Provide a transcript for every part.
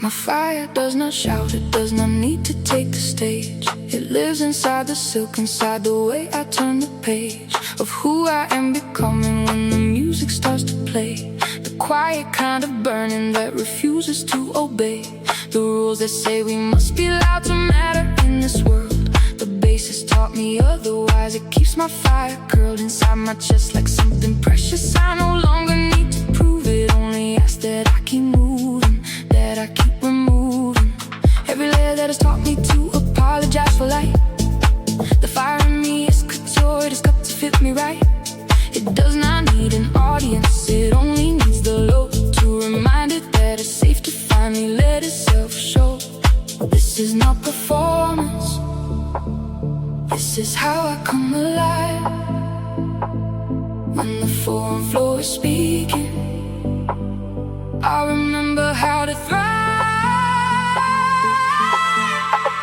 My fire does not shout, it does not need to take the stage. It lives inside the silk, inside the way I turn the page of who I am becoming when the music starts to play. The quiet kind of burning that refuses to obey the rules that say we must be loud to matter in this world. The bass has taught me otherwise. It keeps my fire curled inside my chest like something precious. I no longer need to prove it, only ask that I keep moving, that I keep removing every layer that has taught me to apologize for light. The fire in me is couture, it is cut to fit me right. It does not need an audience, it only needs the low to remind it that it's safe to finally let itself show. This is not performance, this is how I come alive. When the foreign floor is speaking, I remember how to thrive.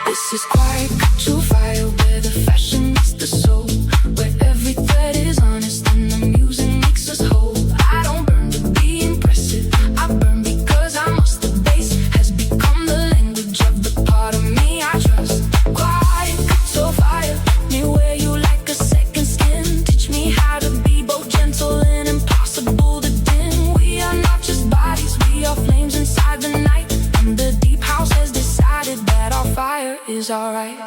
This is quiet couture fire, where the fashion meets the soul, where every thread is honest and the music makes us whole. I don't burn to be impressive, I burn because I must. The bass has become the language of the part of me I trust. Quiet couture fire, me where you like a second skin. Teach me how to be both gentle and impossible to dim. We are not just bodies, we are flames inside the night, and the deep house has decided that our fire is alright.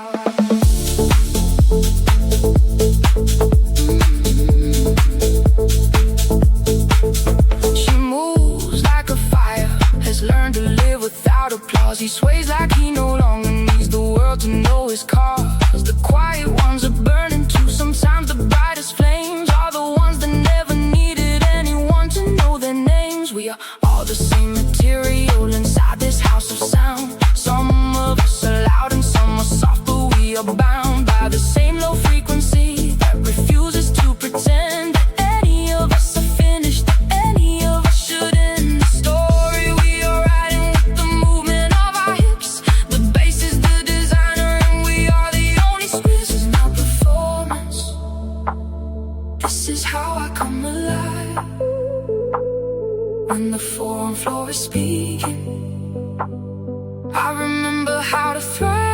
She moves like a fire, has learned to live without applause. He sways like he no longer needs the world to know his cause. The quiet ones are burning too. Sometimes the brightest flames are the ones that never needed anyone to know their names. We are all the same material inside this house of sound. Some of us are loud and some are soft, but we are bound by the same low frequency that refuses to pretend that any of us are finished, that any of us should end the story we are writing with the movement of our hips. The bass is the designer and we are the only script. This is not performance, this is how I come alive. When the foreign floor is speaking, I remember how to thrive.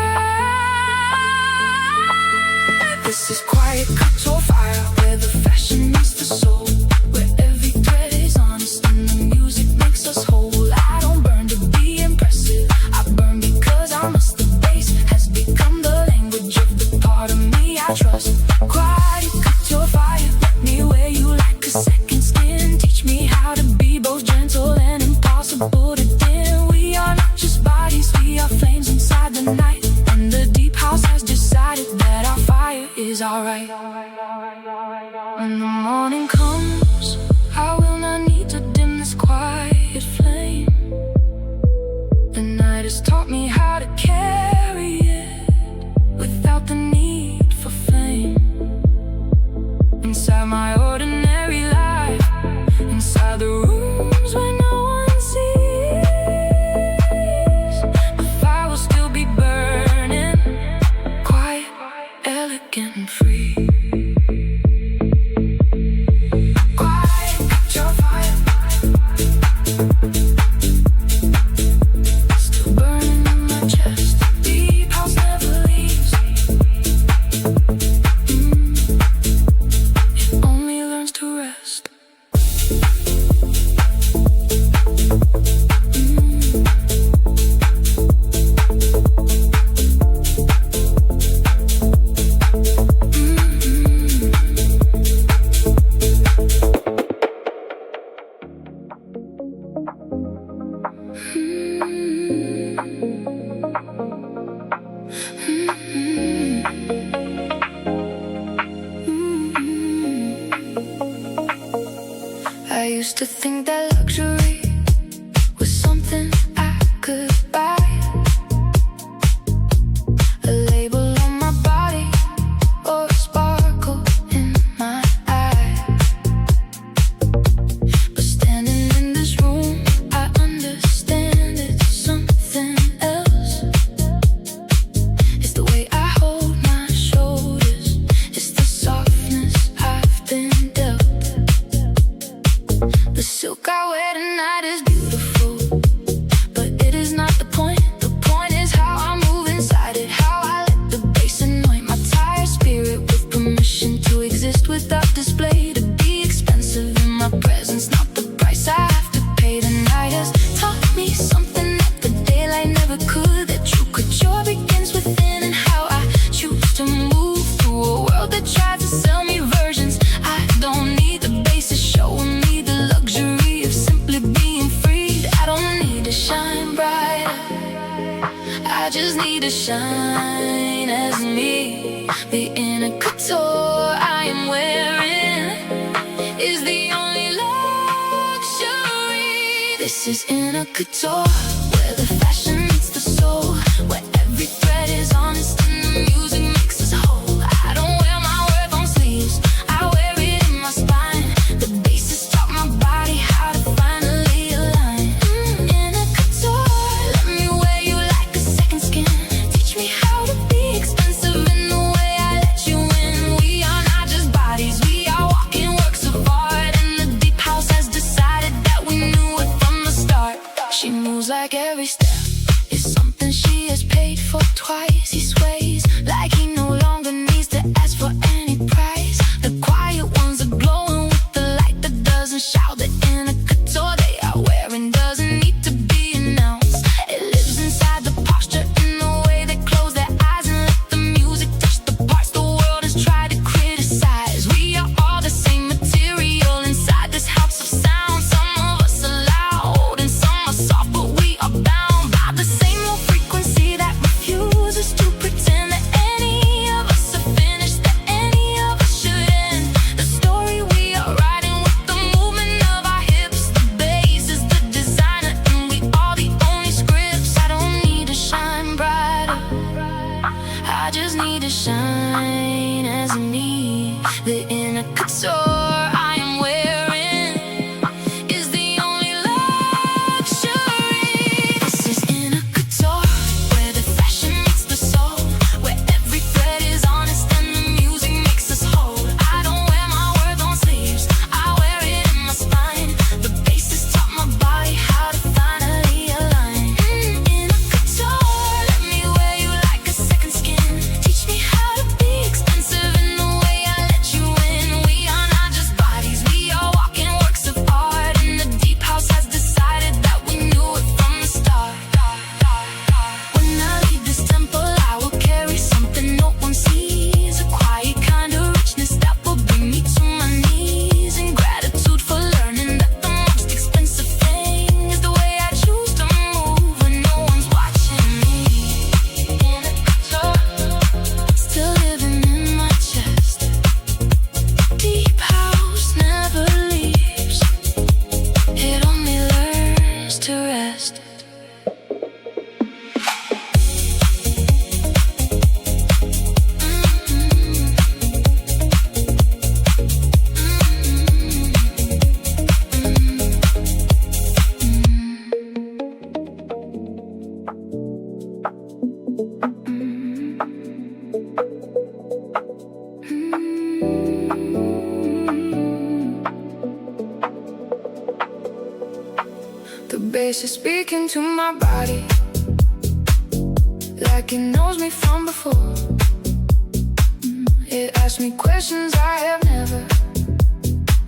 This is quiet couture fire, where the fashion meets the soul, where every thread is honest and the music makes us whole. I don't burn to be impressive, I burn because I must. The bass has become the language of the part of me I trust. Quiet couture fire, let me wear you like a second skin. Teach me how to be both gentle and impossible to dim. We are not just bodies, we are flames inside the night, and the deep house has decided that our fire is alright. When the morning comes, I will not need to dim this quiet flame. The night has taught me how to carry it without the need for fame. Inside my ordinary life, inside the rooms where no one sees, the fire will still be burning, quiet, elegant and free. Quiet couture fire, still burning in my chest. Deep house never leaves. It only learns to rest. I used to think that luxury was something I could buy, a label on my body or a sparkle in my eye. But standing in this room, I understand it's something else. It's the way I hold my shoulders, it's the softness I've been dealt. The silk I wear tonight is beautiful, but it is not the point. to shine as me. The inner couture I am wearing is the only luxury. This is inner couture, where the fashion meets the soul, where every thread is honest and the music makes us whole. I don't wear my worth on sleeves, I wear it in my spine. The basis taught my body how to finally align. Inner couture, let me wear you like a second skin. Teach me how to be expensive in the way I let you in. We are not just bodies, we are walking works of art. And the deep house has decided that we knew it from the start. She moves like every step is something she has paid for twice. He sways like he no longer needs to ask for any price. The quiet ones are glowing with the light that doesn't shout. The inner couture they are wearing doesn't need to be announced. It lives inside the posture, in the way they close their eyes and let the music touch the parts the world has tried to criticize. We are all the same material inside this house of sound. Some of us are loud and some are soft, but we are bound by the same low frequency that refuses to pretend that any of us are finished, that any of us should end. The story we are writing with the movement of our hips. The bass is the designer and we are the only scripts. I don't need to shine brighter, I just need to shine as me. The inner couture I am wearing is the only luxury. This is inner couture, where the fashion meets the soul, where every thread is honest and the music makes us whole. I don't wear my worth on sleeves, I wear it in my spine. The basis taught my body how to finally align. Inner couture, let me wear you like a second skin. Teach me how to be expensive in the way I let you in. We are not just bodies, we are walking works of art. And the deep house has decided that we knew it from the start. When I leave this temple, I will carry something no one sees. A quiet kind of richness that will bring me to my knees. In gratitude for learning that the most expensive thing is the way I choose to move when no one's watching me. Inner couture, still living in my chest. Deep house never leaves, it only learns to rest. The bass is speaking to my body like it knows me from before. It asks me questions I have never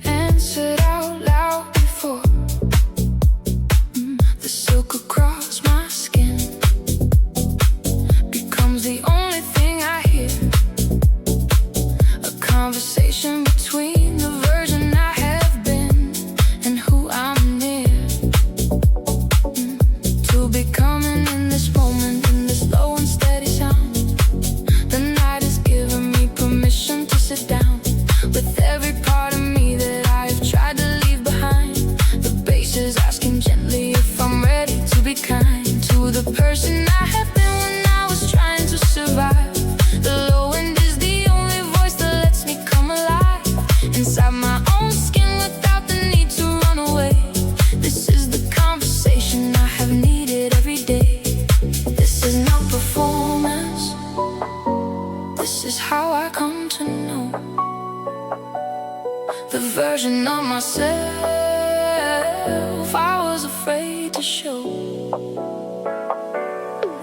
answered out loud before. The silk across my skin becomes the only thing I hear. A conversation between the version I have been and who I'm near. To becoming in this moment, in this low and steady sound. The night has given me permission to sit down with every part of me that I have tried to leave behind. The bass is asking gently if I'm ready to be kind to the person I have been when I was trying to survive. The low end is the only voice that lets me come alive inside my own skin without the need to run away. This is the conversation I have needed every day. This is not performance, this is how I come to know the version of myself I was afraid to show.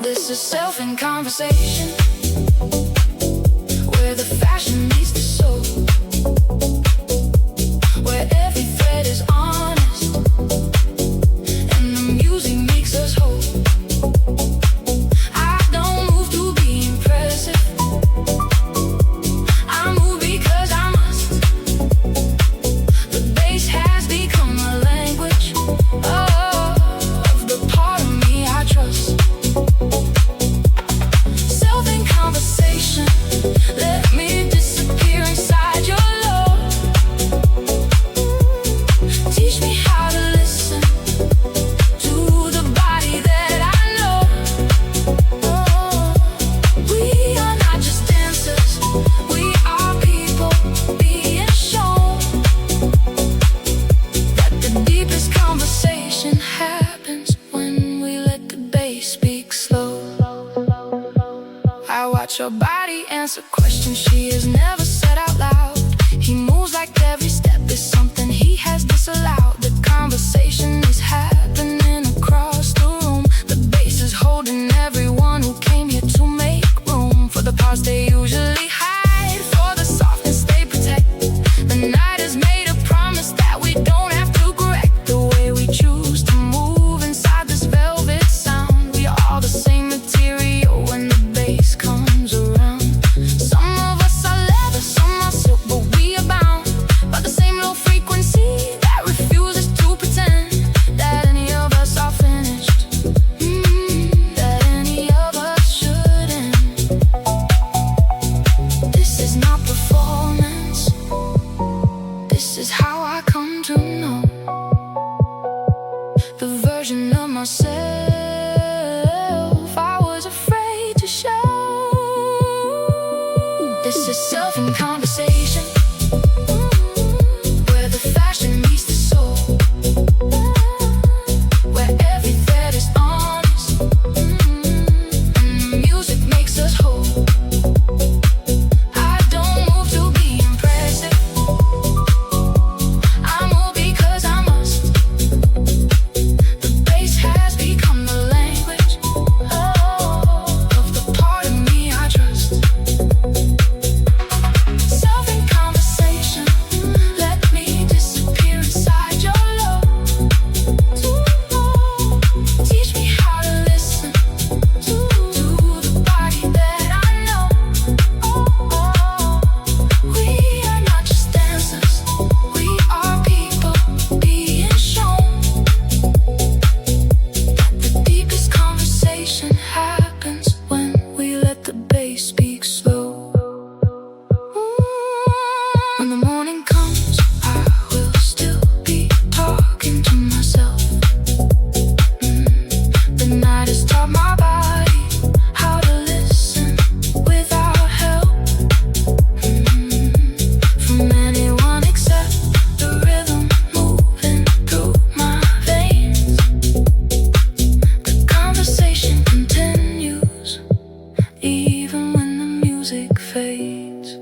This is self in conversation, where the fashion meets the soul, where every thread is honest and the music makes us whole. I don't move to be impressive, I move because I must. The bass has become a language of the part of me I trust. answer questions she has never said out loud. He moves like every step is something he has disallowed. The conversation is happening across the room. The bass is holding everyone who came here to make room. For the parts they usually hide, for the softness they protect. The night has made a promise that we don't have to correct. The way we choose to move inside this velvet sound. We are all the same material when the bass comes around. Some of us are leather, some are silk, but we are bound by the same low frequency that refuses to pretend that any of us are finished, that any of us shouldn't. This is not performance, this is how I come to know the version of myself I was afraid to show. This is self in conversation, where the fashion meets the soul, where every thread is honest, and the music makes us whole. I don't move to be impressive, I move because I must. The bass has become the language of the part of me I trust. Self in conversation, let me disappear inside your love. Teach me how to listen to the body that I know. We are not just dancers, we are people being shown that the deepest conversation happens when we let the bass speak slow. When the morning comes, I will still be talking to myself. The night has taught my body how to listen without help from anyone except the rhythm moving through my veins. The conversation continues even when the music fades.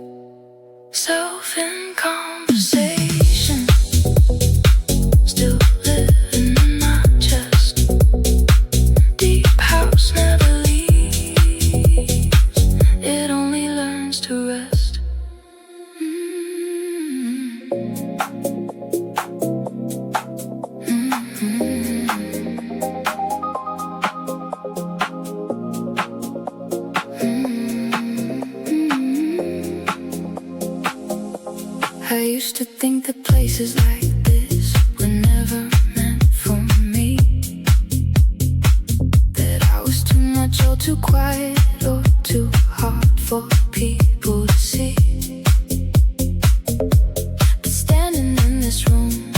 Self in conversation, still living in my chest. Deep house never leaves, it only learns to rest. I used to think that places like this were never meant for me, that I was too much or too quiet or too hard for people to see. But standing in this room,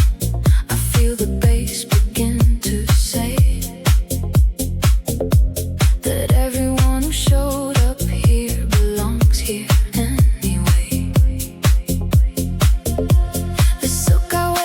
I feel the bass begin to say that everyone who showed up here belongs here anyway. The silk I wear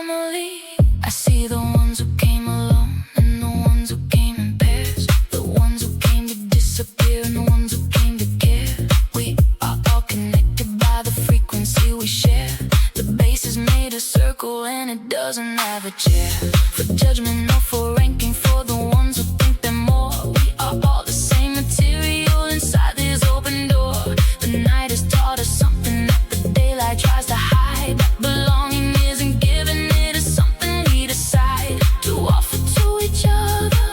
family. I see the ones who came alone and the ones who came in pairs, the ones who came to disappear and the ones who came to care. We are all connected by the frequency we share. The base is made a circle and it doesn't have a chair for judgment or for ranking, for the ones who think they're more. We are all the same material inside this open door. The night has taught us something that the daylight tries to hide. Belonging isn't given, it is something we decide to offer to each other.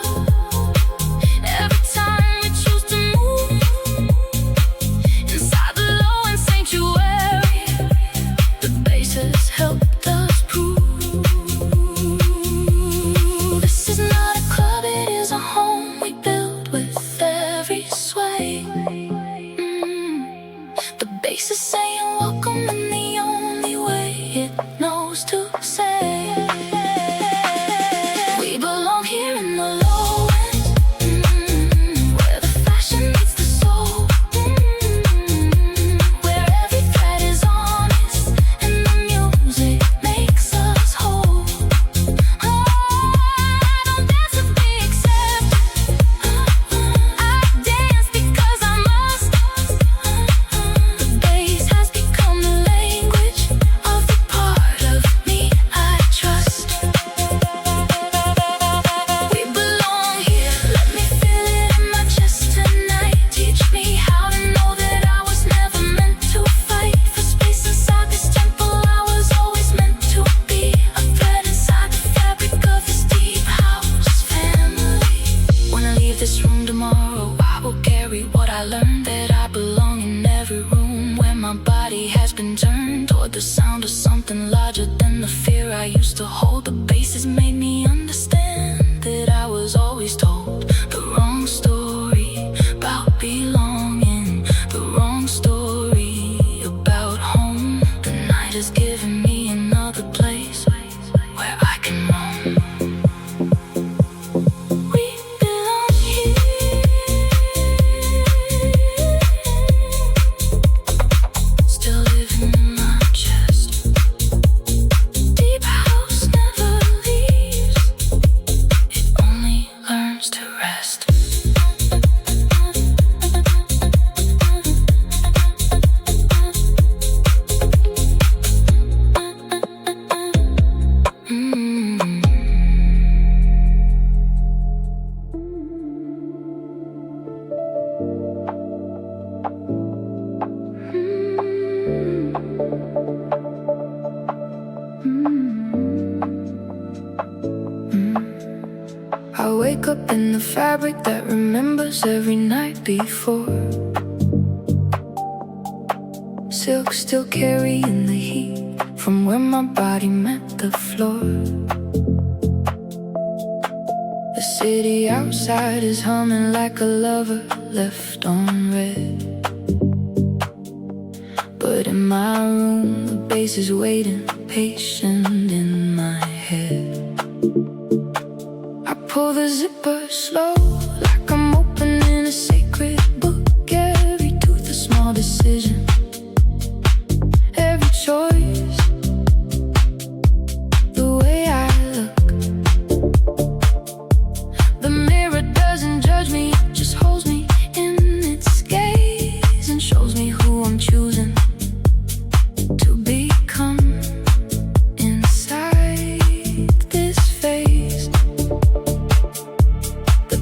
Every time we choose to move inside the low end sanctuary, the base has helped us prove this is not a club, it is a home we build with every sway. The base is saying welcome in the only way it knows to say. We belong here in the lowlands, where the fashion meets the soul, where every thread is honest and the music makes us whole. I don't dance to be accepted, I dance because I must. The bass has become the language of the part of me I trust. We belong here, let me feel it in my chest tonight. Teach me how to know that I was never meant to fight for space inside this temple. I was always meant to be a thread inside the fabric of this deep house family. When I leave this room tomorrow, I will carry what I learned, that I belong in every room where my body has been turned toward the sound of something larger than the fear I used to hold. The bass has made me understand that I was always told the wrong story about belonging, the wrong story about home. The night has given me another place where I can roam. We belong here, still living in my chest. Deep house never leaves, it only learns to rest. I wake up in the fabric that remembers every night before. Silk still carrying the heat from where my body met the floor. The city outside is humming like a lover left on red. But in my room, the bass is waiting, patient in my head. I pull the zipper slow, like I'm opening a sacred book. Every tooth a small decision, every choice, the way I look. The mirror doesn't judge me, it just holds me in its gaze and shows me who I'm choosing to become inside this phase. The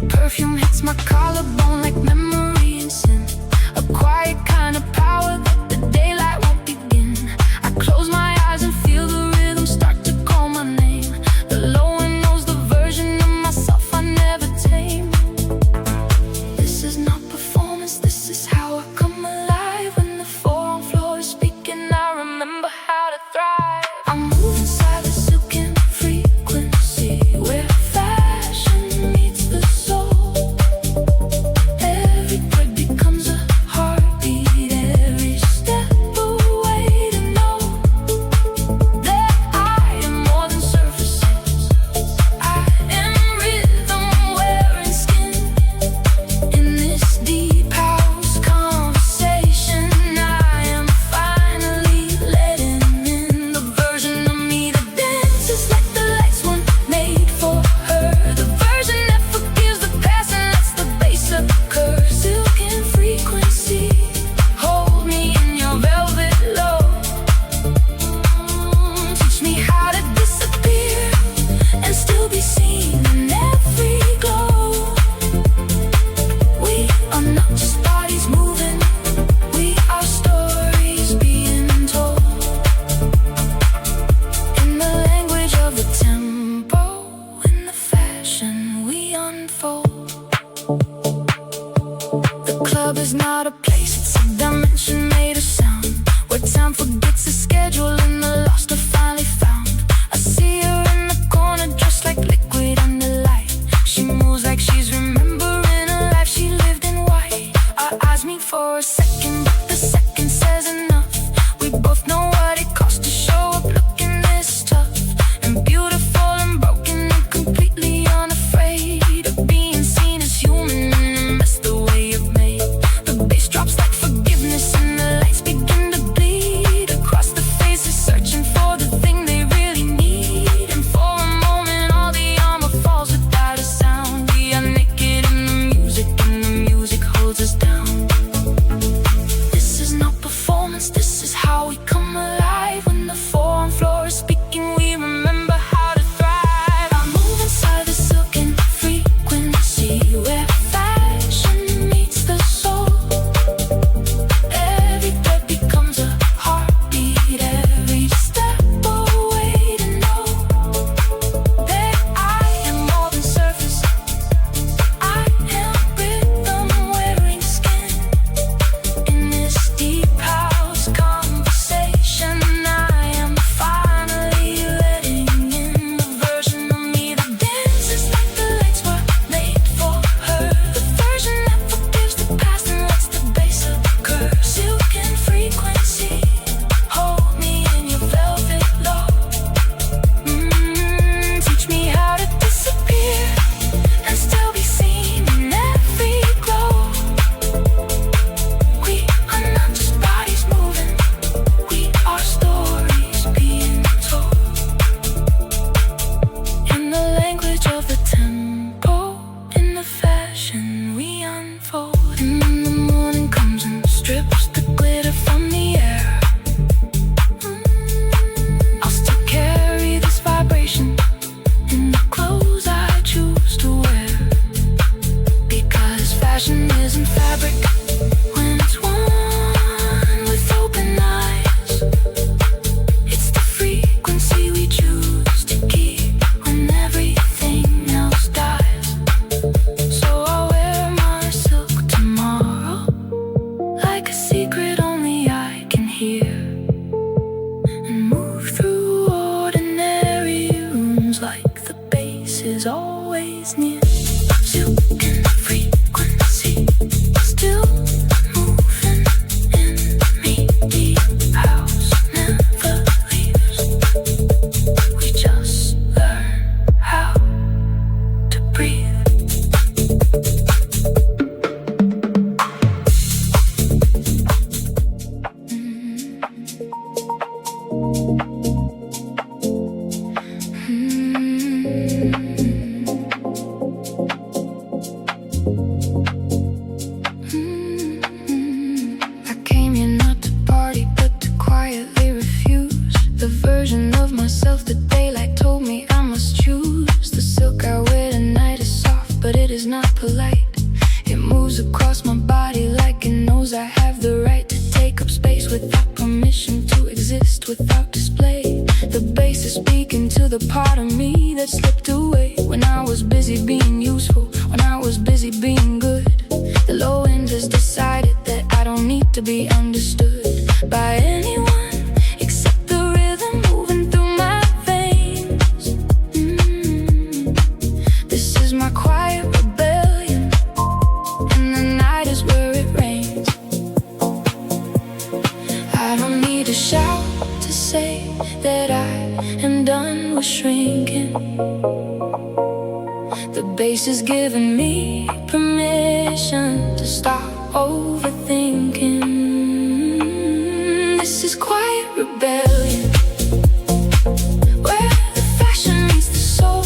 seems like the bass is always near. Silken frequency, still moving in me. Deep house never leaves. We just learn how to breathe. I came here not to party, but to quietly refuse the version of myself that daylight told me I must choose. The silk I wear tonight is soft, but it is not polite. It moves across my body like it knows I have the right to take up space without permission, to exist without display. The bass is speaking to the part of me that slipped away when I was busy being useful, when I was busy being good. The low end has decided that I don't need to be understood by anyone except the rhythm moving through my veins. This is my quiet rebellion, and the night is where it rains. I don't need to shout to say that I am done with shrinking. The bass is giving me permission to stop overthinking. This is quiet rebellion, where the fashion meets the soul,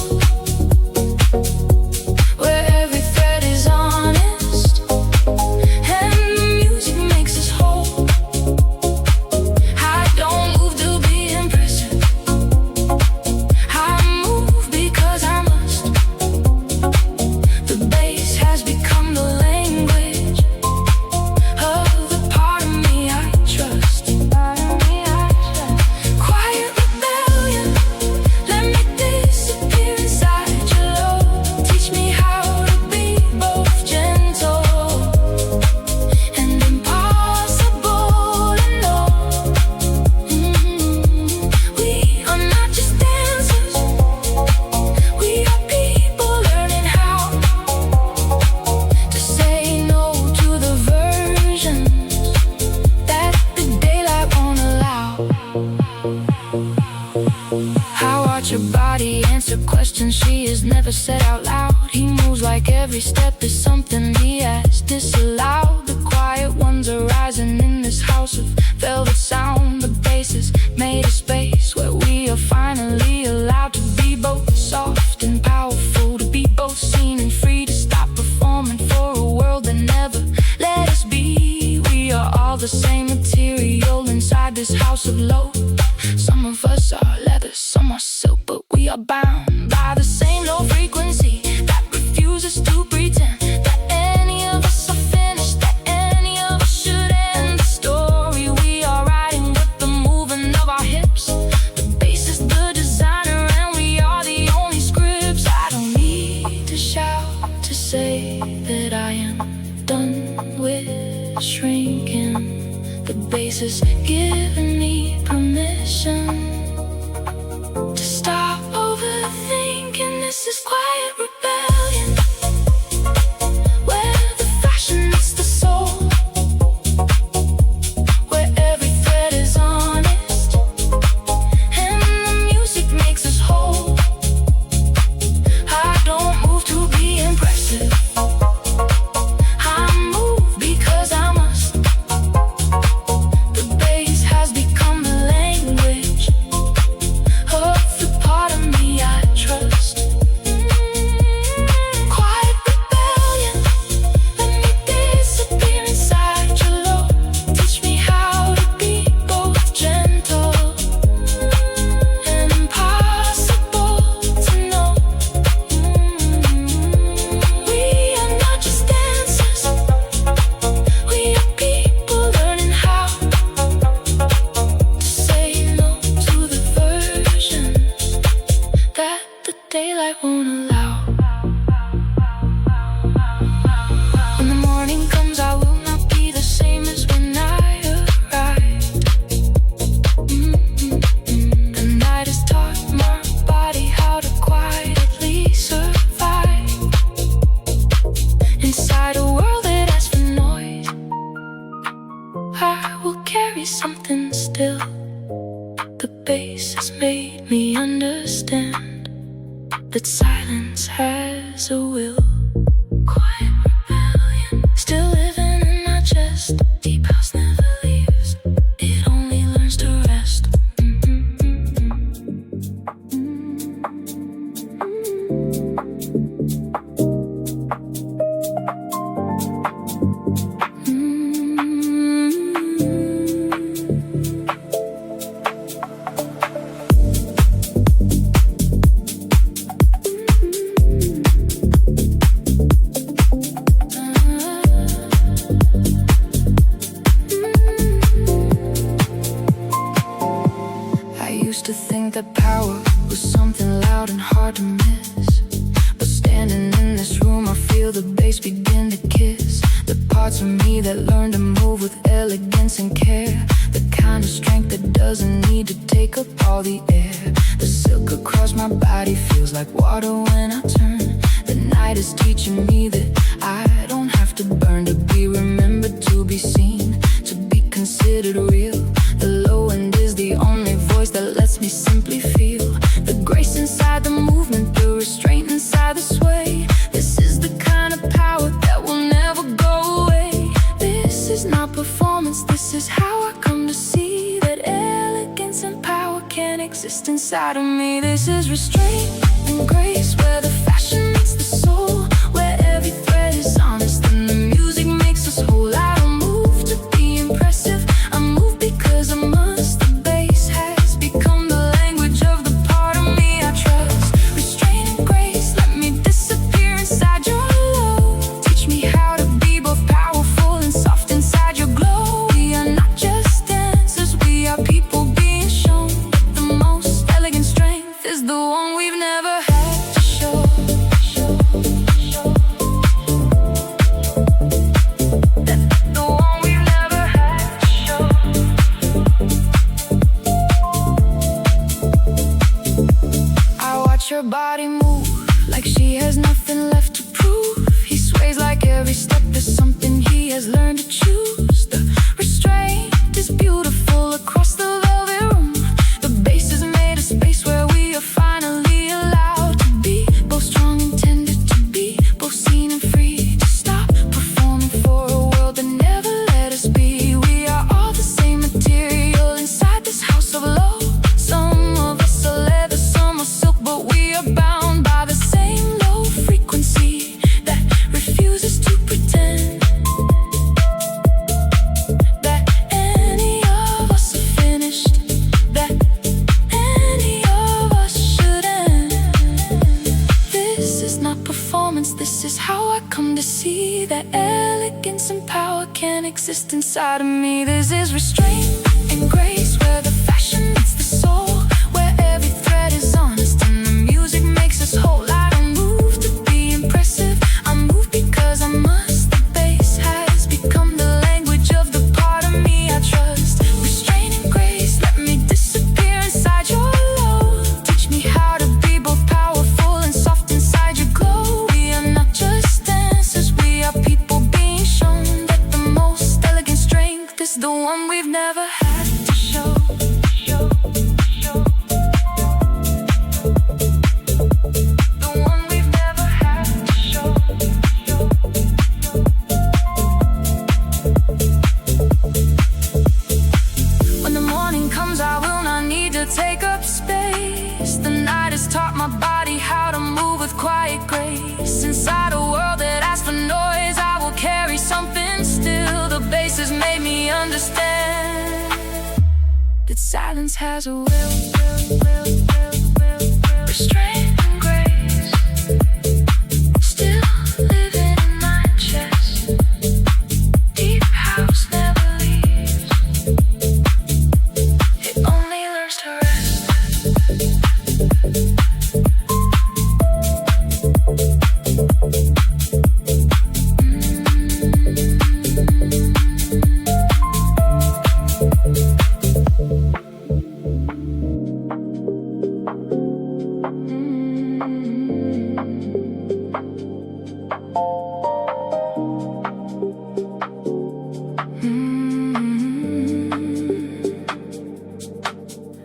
where every thread is honest, and the music makes us whole. I don't move to be impressive, I move because I must. The bass has become the language of the part of me I trust. Quiet rebellion, let me disappear inside your love. Teach me how to be both gentle and impossible to know. We are not just dancers, we are people learning how to say no to the versions that the daylight won't allow. I watch her body answer questions she has never said out loud. He moves like every step is something he has disallowed. The quiet ones are rising in this house of velvet sound. The bass has made a space where we are finally allowed to be both soft and powerful, to be both seen and free, to stop performing for a world that never let us be. We are all the same material inside this house of low. Some of us are leather, some are silk, but we are bound by the same low frequency that refuses to pretend that any of us are finished, that any of us should end the story we are writing with the moving of our hips. The bass is the designer and we are the only scripts. I don't need to shout to say that I am done with shrinking. The bass is giving me permission to stop overthinking. This is quiet rebellion, where the fashion meets the soul, where every thread is honest, and the music makes us whole. I don't move to be impressive, I move because I must. The bass has become the language of the part of me I trust. Quiet rebellion, let me disappear inside your love. Teach me how to be both gentle and impossible to know. We are not just dancers, we are people learning how to say no to the versions that the daylight won't allow. When the morning comes, I will not be the same as when I arrived. The night has taught my body how to quiet. understand that silence has a will. Quiet rebellion, still living in my chest. Deep house never leaves, it only learns to rest. Used to think that power was something loud and hard to miss, but standing in this room I feel the bass begin to kiss the parts of me that learn to move with elegance and care, the kind of strength that doesn't need to take up all the air. The silk across my body feels like water when I turn. The night is teaching me that I don't have to burn to be remembered, to be seen, to be considered real. The low end is the only voice that lets me simply feel the grace inside the movement, the restraint inside the sway. This is the kind of power that will never go away. This is not performance, this is how I come to see that elegance and power can exist inside of me. This is restraint and grace, where the fashion meets the soul, where every thread is honest and the music makes us whole. I don't move to be impressive, I move because I must. The bass has become the language of the part of me I trust. Restraint and grace, let me disappear inside your love. Teach me how to be both powerful and soft inside your glow. We are not just dancers, we are people being shown that the most elegant strength is the one we've never had to show. Her body move like she has nothing left to prove. He sways like every step is something he has learned to choose. The restraint is beautiful across the velvet room. The bass has made a space where we are finally allowed to be both strong and tender, to be both seen and free, to stop performing for a world that never let us be. We are all the same material inside this house of love. Some of us are leather, some are silk, but we are bound by the same low frequency that refuses to pretend that any of us are finished, that any of us should end. This is not performance, this is how I come to see that elegance and power can exist inside of me. This is restraint and grace, where the fashion meets the soul, where every thread is honest and the music makes us whole. I don't move to be impressive, I move because I must. The bass has become the language of the part of me I trust. Restraint and grace, let me disappear inside your love. Teach me how to be both powerful and soft inside your glow. We are not just dancers, we are people being shown that the most elegant strength is the one we've never had to show. Take up space. The night has taught my body how to move with quiet grace. Inside a world that asks for noise, I will carry something still. The bass has made me understand that silence has a will. Restraint and grace, still living in my chest. Deep house never leaves, it only learns to rest.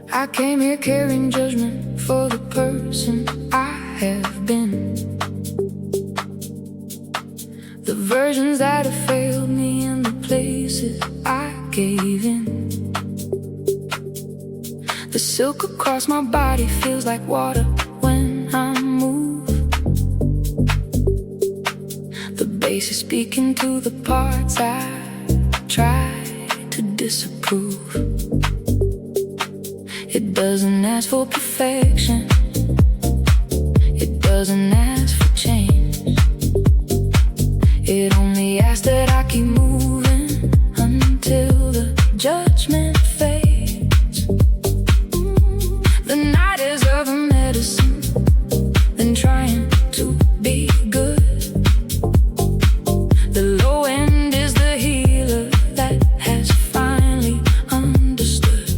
I came here carrying judgment for the purpose person I have been. The versions that have failed me and the places I gave in. The silk across my body feels like water when I move. The bass is speaking to the parts I try to disapprove. It doesn't ask for perfection. It doesn't ask for change. It only asks that I keep moving until the judgment fades. The night is of a medicine, then trying to be good. The low end is the healer that has finally understood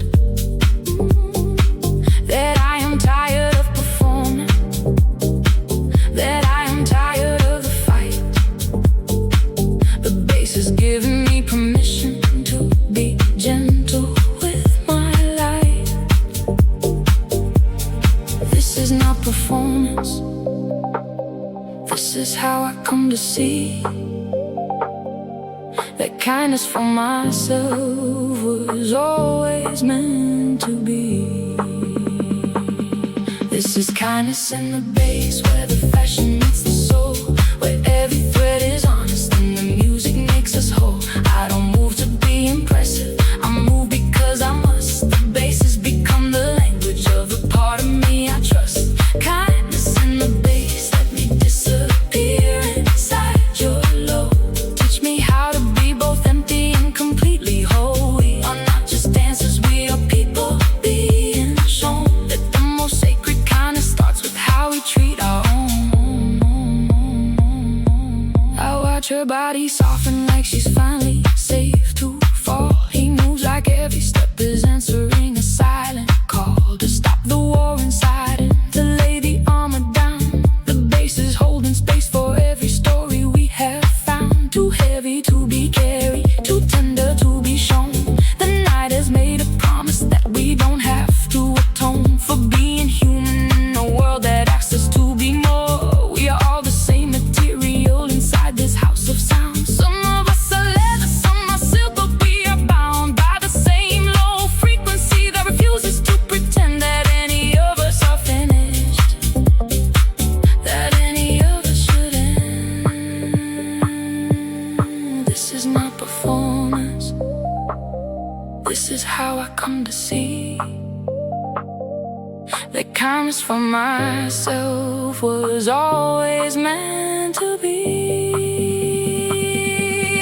that I am tired of performing, that I am tired of the fight. The bass is giving me permission to be gentle with my life. This is not performance. This is how I come to see that kindness for myself was always meant to be. This is kindness in the bass, where the fashion meets the soul, where every thread is honest and the music makes us whole. I don't move to be impressive, I move because I must. The bass has become the language of the part of me I trust. Kindness in the bass, let me disappear inside your low. Teach me how to be both empty and completely whole. We are not just dancers, we are people being shown that the most sacred kindness starts with how we treat our own. I watch her body soften like she's finally safe to fall. He moves like every step is answering a silent call to stop the war inside and to lay the armor down. The bass is holding space for every story we have found. Too heavy to be carried, too tender to be shown. The night has made a promise that we don't have to atone for being human in a world that asks us to be more. We are all the same material inside this house of sound. Some of us are leather, some are silk, but we are bound by the same low frequency that refuses to pretend that any of us are finished, that any of us should end. This is not performance. This is how I come to see that kindness for myself was always meant to be.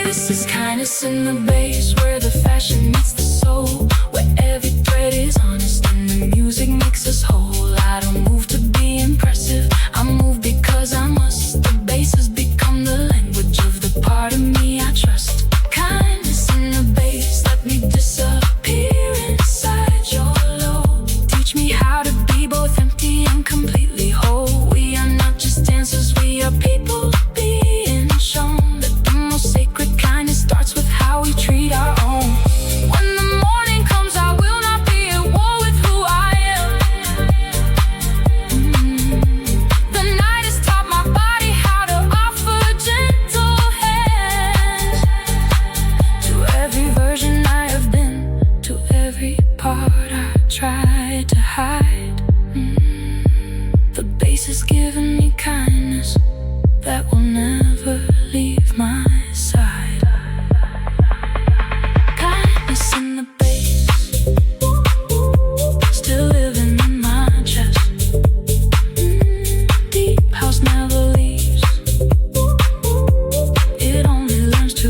This is kindness in the bass, where the fashion meets the soul, where every thread is honest and the music makes us whole. I don't move to be impressive, I move because I must. The bass has become the language of the part of me I trust. Kindness in the bass, let me disappear inside your low. Teach me how to be both empty and completely whole. We are not just dancers, we are people being shown that the most sacred kindness starts with how we treat our own. When the morning comes, I will not be at war with who I am. The night has taught my body how to offer gentle hands to every version I have been, to every part I tried to hide. The bass has given me kindness that will never leave my side. Kindness in the bass, still living in my chest. Deep house never leaves, it only learns to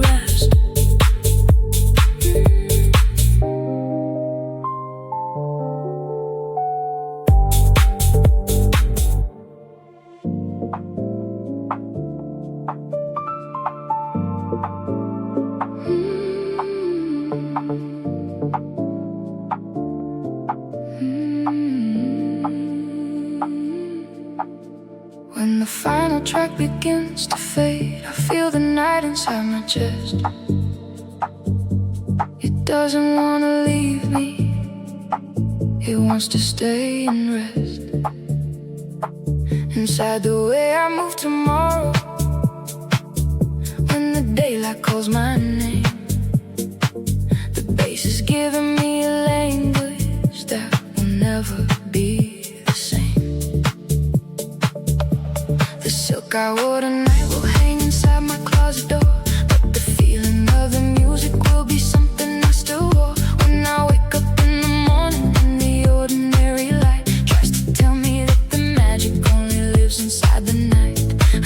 rest. When the final track begins to fade, I feel the night inside my chest. It doesn't want to leave me, it wants to stay and rest. inside the way I move tomorrow. When the daylight calls my name, the bass is giving me a language that will never be the same. The silk I wore tonight will hang inside my closet door, but the feeling of the music will be something I still wore. When I wake up in the morning and the ordinary light tries to tell me that the magic only lives inside the night,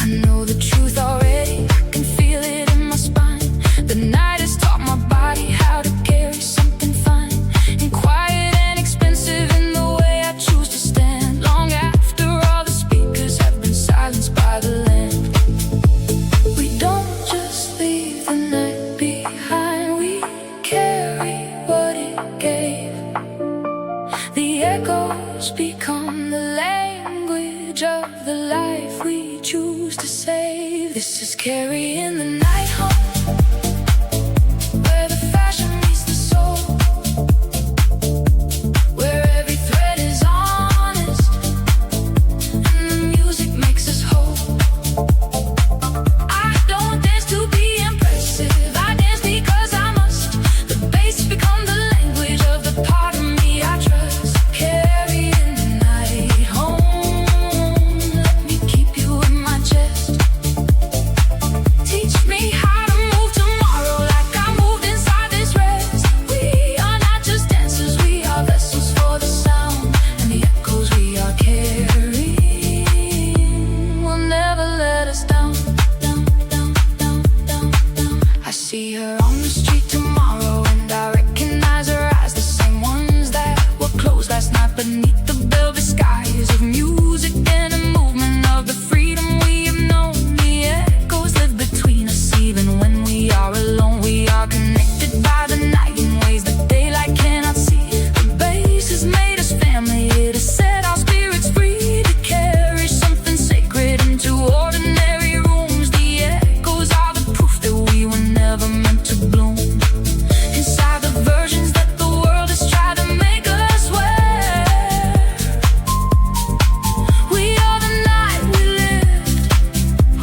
I know the truth already, I can feel it in my spine. The night has taught my body how to carry something fine and quiet and expensive in the way I choose to stand, long after all the speakers have been silenced by the land. We don't just leave the night behind, we carry what it gave. The echoes become the language of the life we choose to save. This is carrying the night home, where the fashion meets the soul, where every thread is honest and the music makes us whole. I don't dance to be impressive, I dance because I must. The bass become the language of the part of me I trust. Carrying the night home, let me keep you in my chest. Teach me how to move tomorrow like I moved inside this rest. We are not just dancers, we are vessels for the sound and the echoes we are carrying will never let us down, down, down, down, down, down. I see her on the street tomorrow and I recognize her eyes, the same ones that were closed last night beneath the velvet skies of music and a movement of the freedom we have known. The echoes live between us even when we are alone. We are connected by the night in ways that daylight cannot see. The bass has made us family, it has set our spirits free to carry something sacred into ordinary rooms. The echoes are the proof that we were never meant to bloom inside the versions that the world has tried to make us wear. We are the night we lived,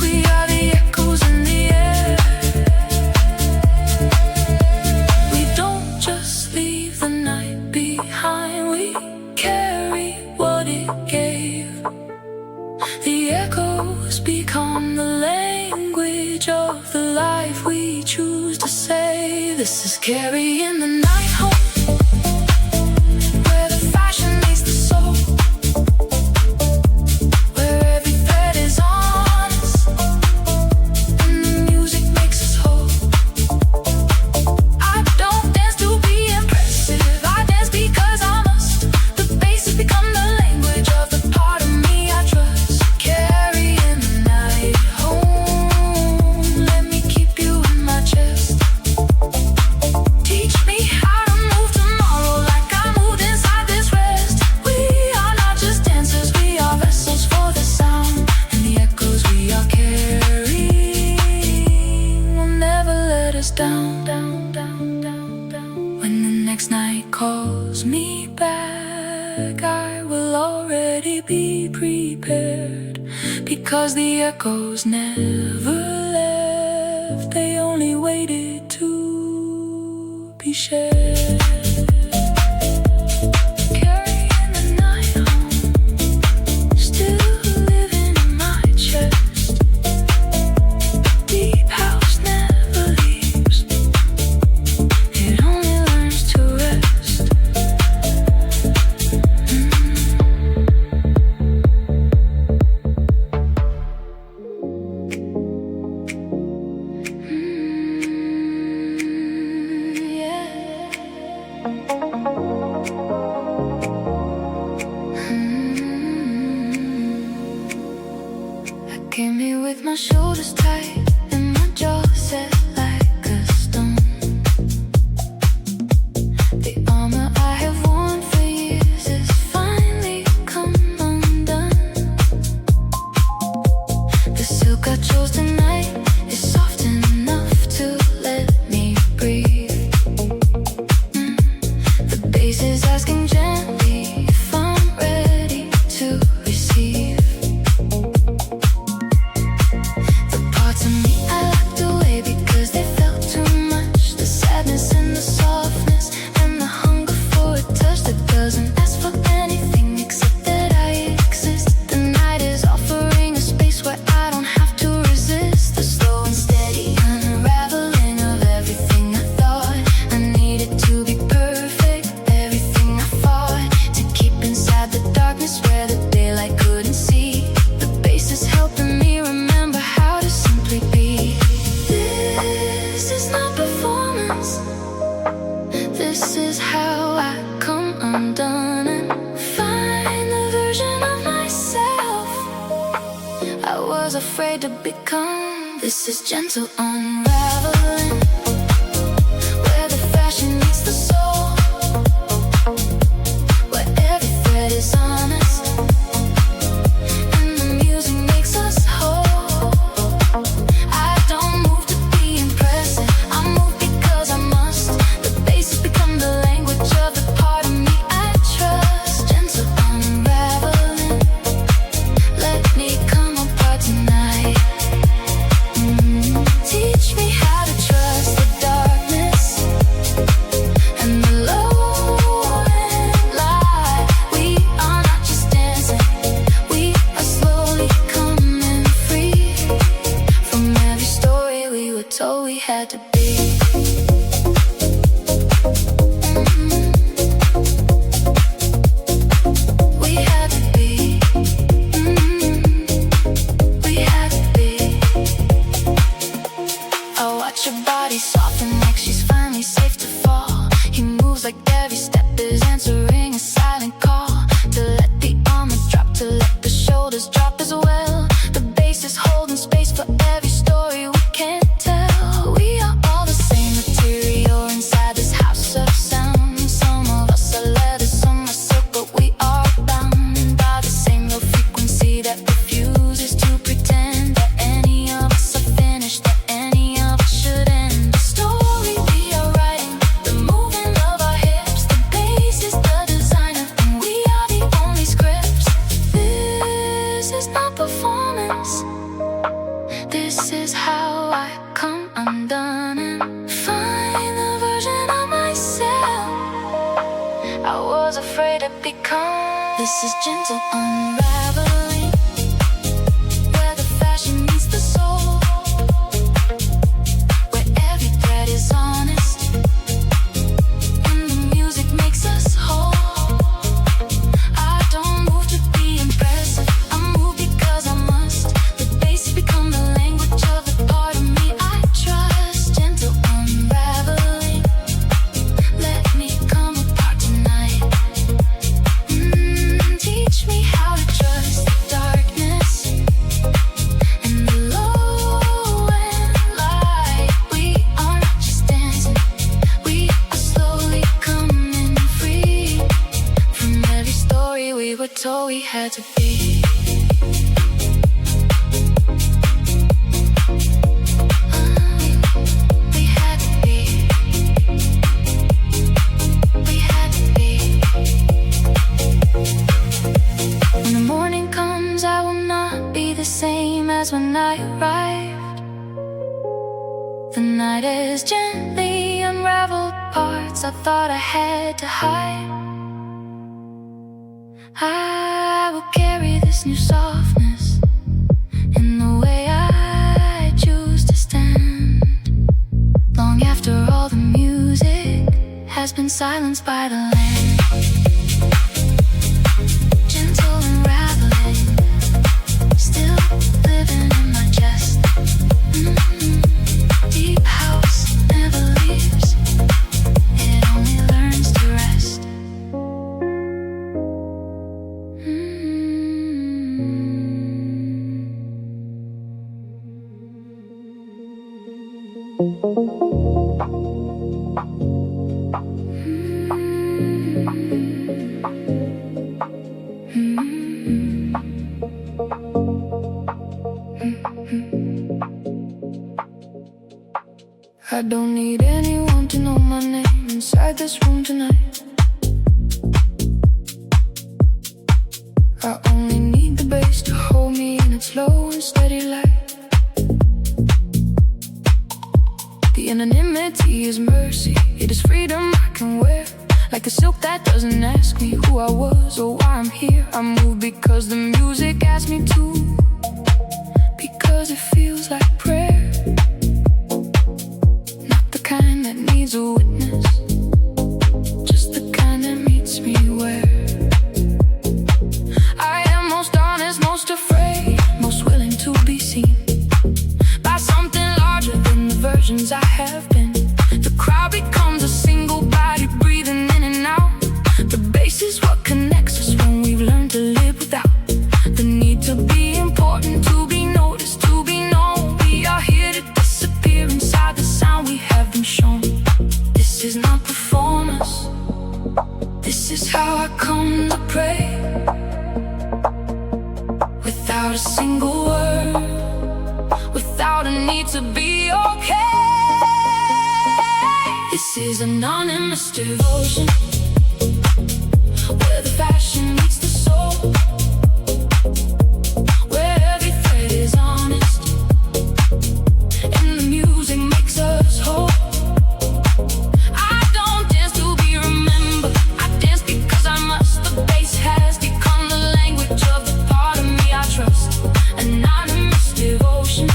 we are the echoes in the air. We don't just leave the night behind, we carry what it gave. The echoes become the language of the life we choose to save. This is carrying the night home, where the fashion meets the soul, where every thread is honest and the music makes us whole. I don't dance to be impressive, I dance because I must. The bass has become the language of the part of me I trust. Carrying the night home, let me keep you in my chest. Teach me how to move tomorrow like I moved inside this rest. We are not just dancers, we are vessels for the sound and the echoes we are carrying will never let us down, down, down, down, down. When the next night calls me back, I will already be prepared, because the echoes never left, they only waited to be shared. Carrying the night home, still living in my chest. Deep house never leaves, it only learns to rest. I came here with my shoulders tight and my jaw set like a stone. The armor I have worn for years has finally come undone. The silk I chose tonight is soft enough to let me breathe. The bass is asking gently if I'm ready to receive. I was afraid to become. This is gentle unraveling, where the fashion meets the soul, where every thread is honest and the music makes us whole. I don't move to be impressive, I move because I must. The bass has become the language of the part of me I trust. Gentle unraveling, let me come apart tonight. Teach me how to trust the darkness and the low and light. We are not just dancing, we are slowly coming free from every story we were told we had to be. We had to be. We had to be. I watch her body soften like she's finally safe to fall. He moves like every step is answering a silent call. To let the armor drop, to let the shoulders drop as well. The bass is holding space for every story we can't tell. We are all the same material inside this house of sound. Some of us are leather, some are silk, but we are bound by the same low frequency that refuses to pretend that any of us are finished, that any of us should end. The story we are writing, the movement of our hips, the bass is the designer, and we are the only scripts. This is not performance, this is how I come undone and find the version of myself I was afraid to become. This is gentle unraveling, where the fashion meets the soul, where every thread is honest and the music makes us whole. I don't move to be impressive, I move because I must. The bass has become the language of the part of me I trust. Gentle unraveling, let me come apart tonight. Teach me how to trust the darkness and the low and light. We are not just dancing, we are slowly coming free from every story we were told we had to be. We had to be. We had to be. When the morning comes, I will not be the same as when I arrived. The night has gently unraveled parts I thought I had to hide. I will carry this new softness in the way I choose to stand, long after all the music has been silenced by the land. Gentle unraveling, still living in my chest. Deep house never leaves, it only learns to rest. I don't need anyone to know my name inside this room tonight. I only need the bass to hold me in its low and steady light. The anonymity is mercy, it is freedom I can wear, like a silk that doesn't ask me who I was or why I'm here. I move because the music asks me to, because it feels like prayer. Not the kind that needs a witness, just the kind that meets me where I am most honest, most afraid, most willing to be seen by something larger than the versions I have been. The crowd becomes a single body breathing in and out. The bass is what connects us when we've learned to live without the need to be important, to be without a single word, without a need to be okay. This is anonymous devotion, where the fashion meets the soul, where every thread is honest, and the music makes us whole. I don't dance to be remembered, I dance because I must. The bass has become the language of the part of me I trust. Anonymous devotion,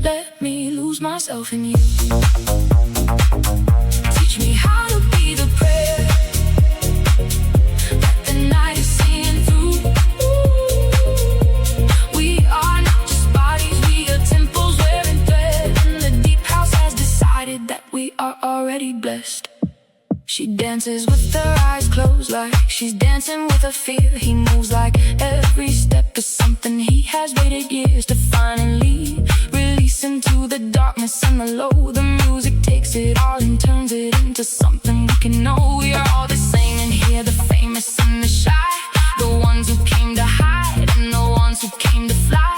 let me lose myself in you. Teach me how to be the prayer that the night is singing through. We are not just bodies, we are temples wearing thread, and the deep house has decided that we are already blessed. She dances with her eyes closed, like she's dancing with a fear. He moves like every step is something he has waited years to finally release into the darkness and the low. The music takes it all and turns it into something we can know. We are all the same in here, the famous and the shy, the ones who came to hide and the ones who came to fly.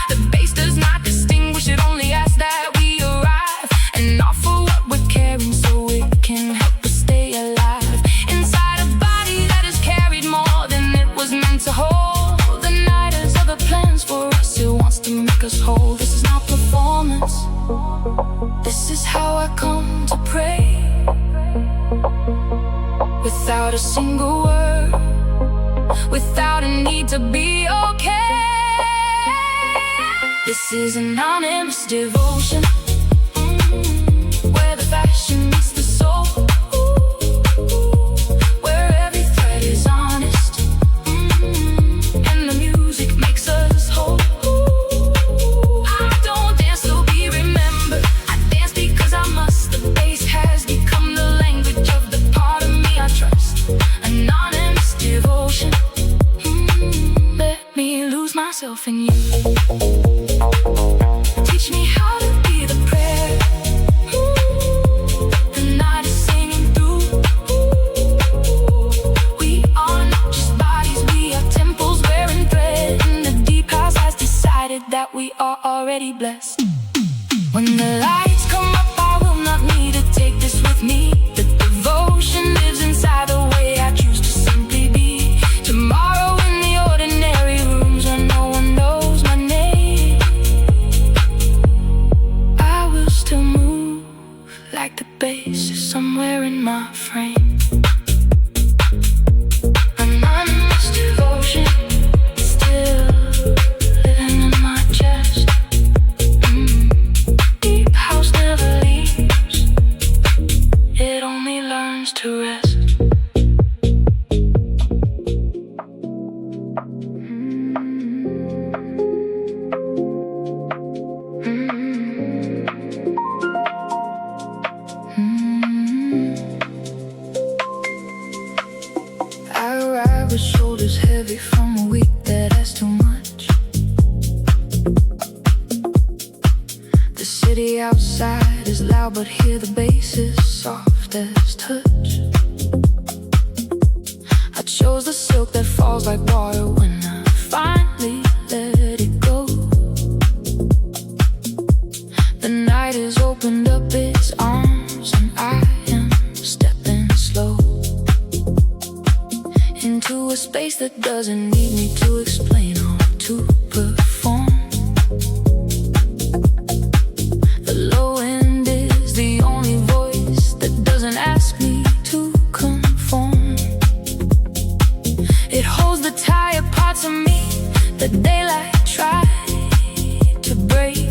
The bass does not distinguish, it only asks that we arrive and offer what we're carrying so it can help us stay alive. Inside a body that has carried more than it was meant to hold. The night has other plans for us, it wants to make us whole. This is not performance, this is how I come to pray, without a single word, without a need to be okay. This is anonymous devotion, where the fashion meets the soul, where every thread is honest, and the music makes us whole. I don't dance to be remembered, I dance because I must. The bass has become the language of the part of me I trust. Anonymous devotion, let me lose myself in you. Teach me how to be the prayer the night is singing through. We are not just bodies, we are temples wearing thread, and the deep house has decided that we are already blessed. When the lights come up, I will not need to take this with me. The devotion lives inside the way I choose to simply be. Tomorrow in the ordinary rooms where no one knows my name, I will still move like the bass is somewhere in my frame. Anonymous devotion, still living in my chest. Deep house never leaves, it only learns to rest. I arrive with shoulders heavy from a week that has too much. The city outside is loud, but here the bass is soft as touch. I chose the silk that falls like water when I finally let it go. The night has opened up its arms and I am stepping slow into a space that doesn't need me to explain or to perform. The low end is the only voice that doesn't ask me to conform. It holds the tired parts of me that daylight tried to break,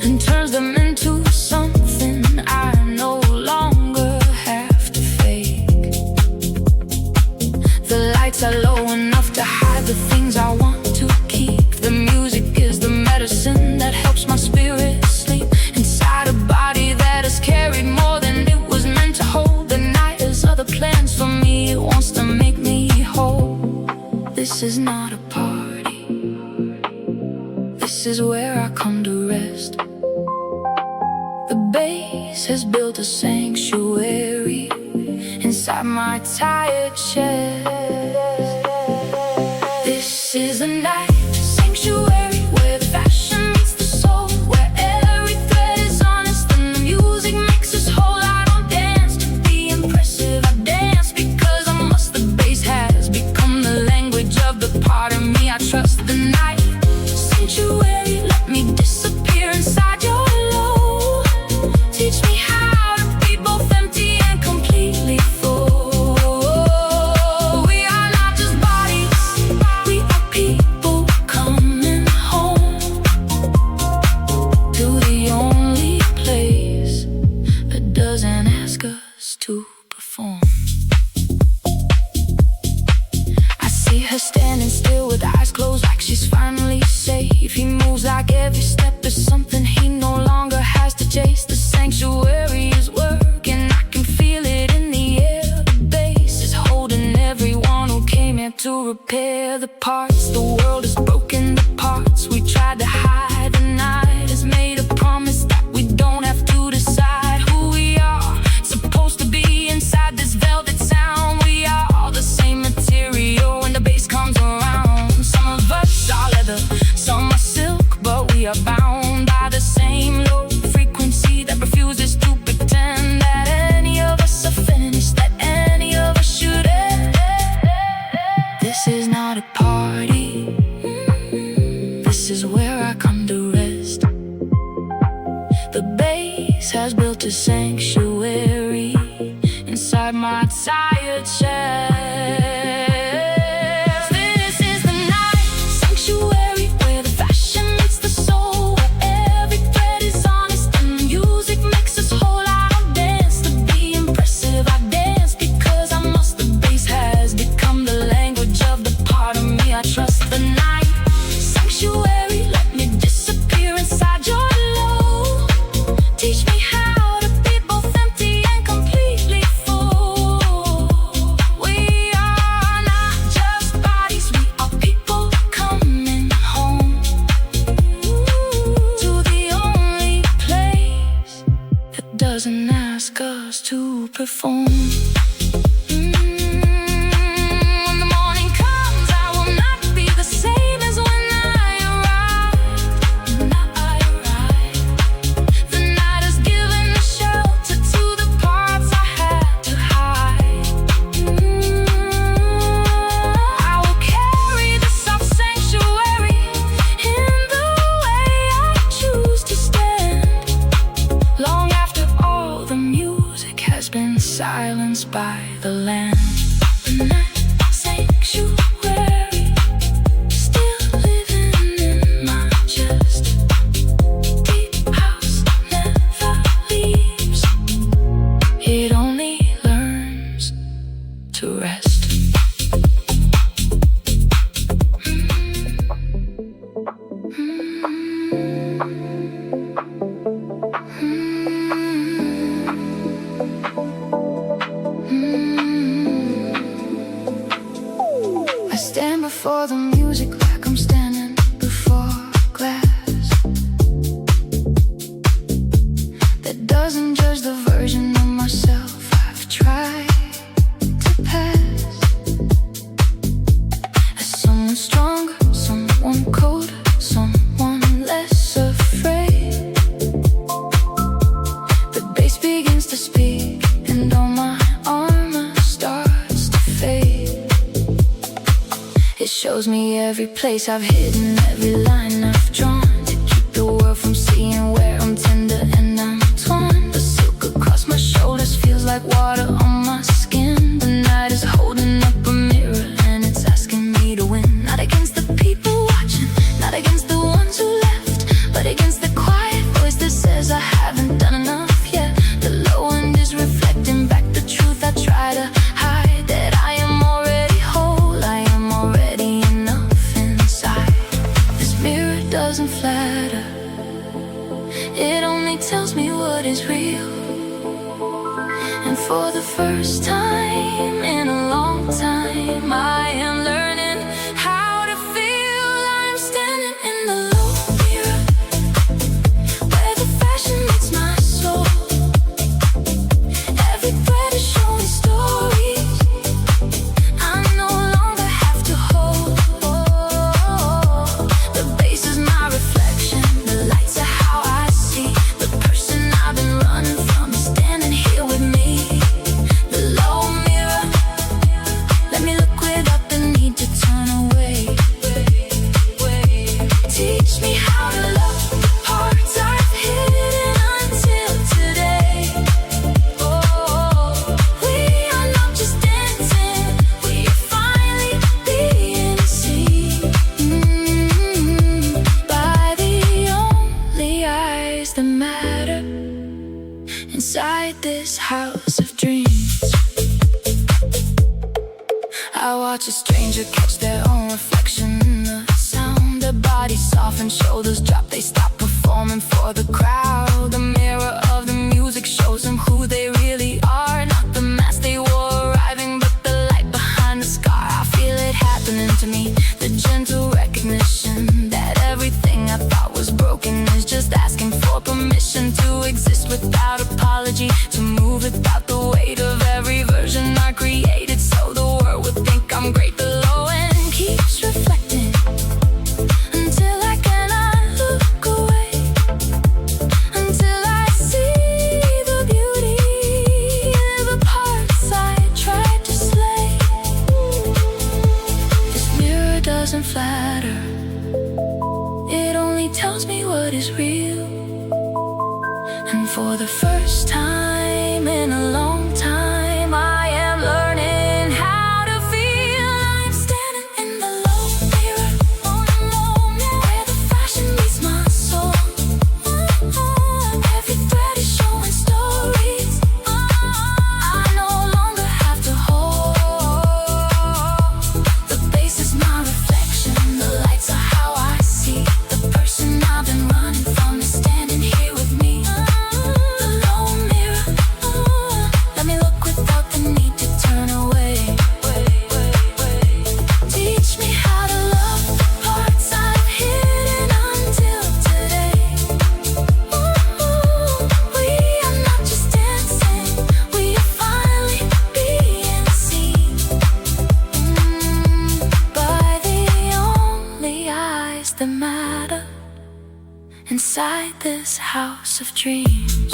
and turns them into something I no longer have to fake. The lights are low enough to hide the things I want to keep. The music is the medicine that helps my spirit sleep inside a body that has carried more than it was meant to hold. The night has other plans for me, it wants to make me whole. This is not a party, this is where I come to rest. The bass has built a sanctuary inside my tired chest. This is the night sanctuary where the fashion meets the soul, where every thread is honest and the music makes us whole. I don't dance to be impressive, I dance because I must. The bass has become the language of the part of me I trust. The night sanctuary, let me disappear inside your low. Teach me how to be both empty and completely full. We are not just bodies, we are people coming home to the only place that doesn't ask us to perform. I see her standing still with eyes closed like she's finally safe. He moves like every step is something he no longer has to chase. The sanctuary is working, I can feel it in the air. The bass is holding everyone who came here to repair the parts. The world is broken, the parts we tried to hide. The night has made a promise that we don't have to decide who we are. Supposed to be inside this velvet sound. We are all the same material when the bass comes around. Some of us are leather, some are silk, but we are bound by the same low frequency that refuses to pretend that any of us are finished, that any of us should end. This is not a party, this is where I come to rest. The bass has built a sanctuary inside my tired chest. This is the night sanctuary where the fashion meets the soul, where every thread is honest and the music makes us whole. I don't dance to be impressive, I dance because I must. The bass has become the language of the part of me I trust. The night sanctuary, let me disappear inside your low. Teach me how to be both empty and completely full. We are not just bodies, we are people coming home to the only place that doesn't ask us to perform. When the morning comes, I will not be the same as when I arrived. The night has given a shelter to the parts I had to hide. I will carry the soft sanctuary in the way I choose to stand, long after all the music has been silenced by the land. The night sanctuary, still living in my chest. Deep house never leaves, it only learns to rest. I stand before the music like I'm standing before glass that doesn't judge the version of myself I've tried to pass. As someone stronger, someone colder, someone less afraid. The bass begins to speak and all my armor starts to fade. It shows me every place I've hidden, every line I've drawn to keep the world from seeing where I'm tender and I'm torn. The silk across my shoulders feels like water on my skin. The night is holding up a mirror and it's asking me to win. Not against the people watching, not against the ones who left, but against the quiet voice that says I haven't done enough yet. The low end is reflecting back the truth I try to hide, that I am already whole, I am already enough inside. This mirror doesn't flatter, it only tells me what is real. And for the first time in a long time, I am learning how to feel. I'm standing in the low mirror where the fashion meets my soul. Every thread is showing stories I no longer have to hold. this house of dreams. I watch a stranger catch their own reflection in the sound. Their bodies soften, shoulders drop, they stop performing for the crowd. The mirror of the music shows them who they really are. Not the mask they wore arriving, but the light behind the scar. I feel it happening to me, the gentle recognition that everything I thought was broken is just asking for permission to exist without apology, to move without the weight of every version I created, so the world would think I'm great. The low end keeps reflecting until I cannot look away, until I see the beauty in the parts I tried to slay. This mirror doesn't flatter, it only tells me what is real. And for the first time in a long time, I am learning how to feel. I'm standing in the low mirror, where the fashion meets my soul. Every thread is showing stories I no longer have to hold. The base is my reflection, the lights are how I see. The person I've been running from is standing here with me. The low mirror, let me look without the need to turn away. Teach me how to love the parts I've hidden until today. We are not just dancing, we are finally being seen by the only eyes that matter inside this house of dreams.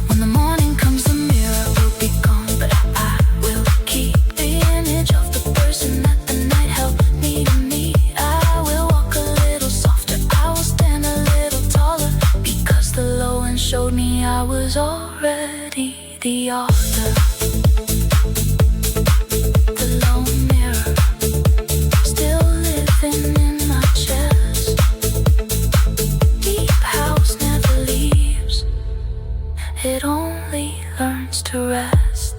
When the morning comes, the mirror will be gone, but I will keep the image of the person that the night helped me to meet. I will walk a little softer, I will stand a little taller, because the low end showed me I was already the author. The low mirror, still living in my chest. Deep house never leaves, it only learns to rest.